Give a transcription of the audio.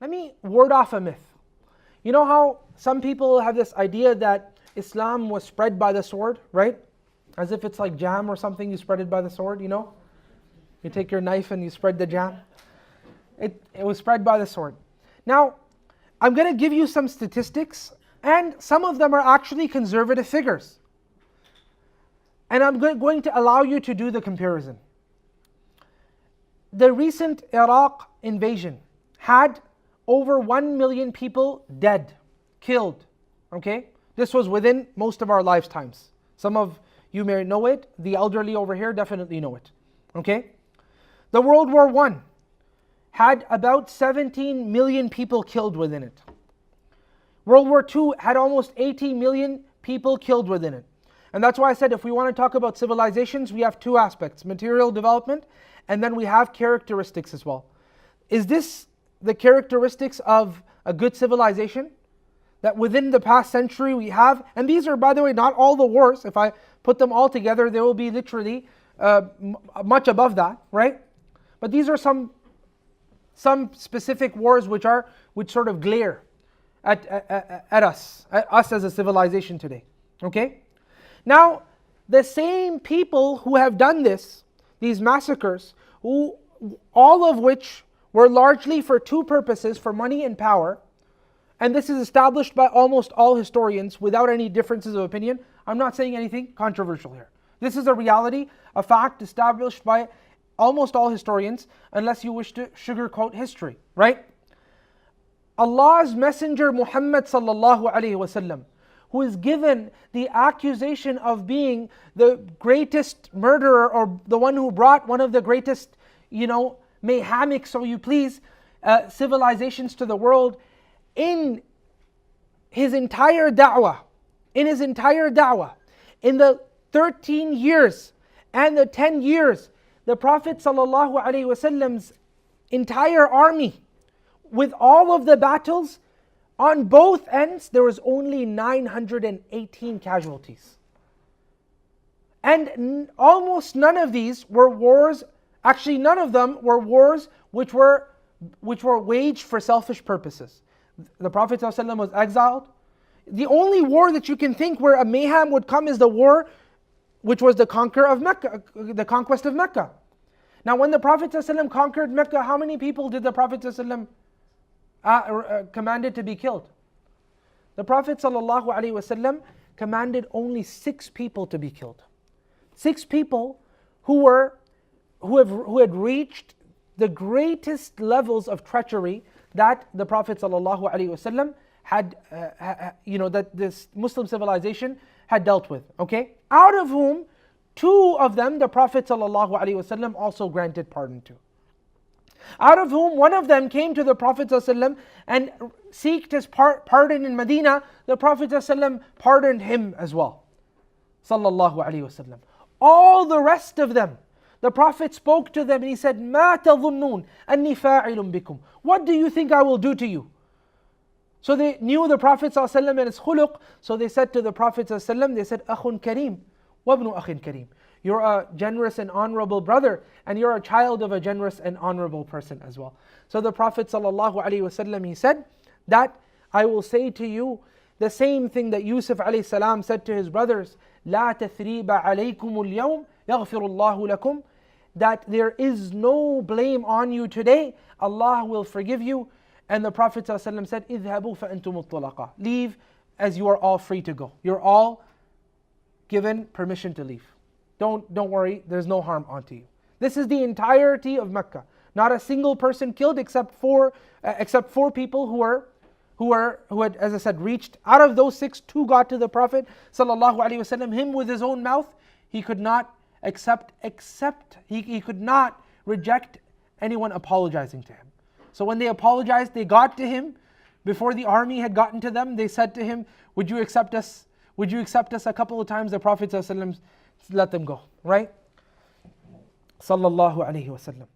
Let me ward off a myth. You know how some people have this idea that Islam was spread by the sword, right? As if it's like jam or something, you spread it by the sword, you know? You take your knife and you spread the jam. It was spread by the sword. Now, I'm going to give you some statistics, and some of them are actually conservative figures. And I'm going to allow you to do the comparison. The recent Iraq invasion had over 1 million people dead, killed, okay? This was within most of our lifetimes. Some of you may know it, the elderly over here definitely know it, okay? The World War I had about 17 million people killed within it. World War II had almost 80 million people killed within it. And that's why I said if we want to talk about civilizations, we have two aspects, material development, and then we have characteristics as well. Is this the characteristics of a good civilization? That within the past century we have, and these are, by the way, not all the wars. If I put them all together, they will be literally much above that, right? But these are some specific wars which sort of glare at us as a civilization today, okay? Now, the same people who have done this, these massacres, all of which were largely for two purposes, for money and power, and this is established by almost all historians without any differences of opinion. I'm not saying anything controversial here. This is a reality, a fact established by almost all historians, unless you wish to sugarcoat history, right? Allah's Messenger Muhammad sallallahu alaihi wasallam, who is given the accusation of being the greatest murderer or the one who brought one of the greatest, mayhamic, so you please, civilizations to the world, in his entire da'wah, in the 13 years and the 10 years, the Prophet sallallahu alaihi wasallam's entire army, with all of the battles, on both ends, there was only 918 casualties. And almost none of these were wars, actually none of them were wars which were waged for selfish purposes. The Prophet ﷺ was exiled. The only war that you can think where a mayhem would come is the war which was the conquest of Mecca. Now when the Prophet ﷺ conquered Mecca, how many people did the Prophet ﷺ commanded to be killed? The Prophet ﷺ commanded only 6 people to be killed. 6 people who had reached the greatest levels of treachery that the Prophet ﷺ had, that this Muslim civilization had dealt with. Okay, out of whom 2 of them the Prophet ﷺ also granted pardon to. Out of whom one of them came to the Prophet ﷺ and sought his pardon in Medina. The Prophet ﷺ pardoned him as well. Sallallahu alaihi wasallam. All the rest of them, the Prophet spoke to them and he said, "Ma tadhunnun anni fa'ilun bikum." What do you think I will do to you? So they knew the Prophet ﷺ and his khuluq. So they said to the Prophet ﷺ, they said, "Akhun kareem, wabnu akhin kareem." You're a generous and honorable brother, and you're a child of a generous and honorable person as well. So the Prophet ﷺ, he said that I will say to you the same thing that Yusuf alayhi salam said to his brothers, "La tathriba alaykum al-yawm, yaghfirullahu lakum." That there is no blame on you today, Allah will forgive you. And the Prophet ﷺ said, "Idhabu fa antum at-tulaqa." Leave as you are all free to go. You're all given permission to leave. Don't worry, there's no harm onto you. This is the entirety of Mecca. Not a single person killed except 4 people who had, as I said, reached. Out of those 6, 2 got to the Prophet sallallahu alaihi wasallam. Him with his own mouth, he could not he could not reject anyone apologizing to him. So when they apologized, they got to him before the army had gotten to them. They said to him, "Would you accept us? Would you accept us?" A couple of times the Prophet sallallahu alaihi wasallam let them go, right? Sallallahu alaihi wasallam.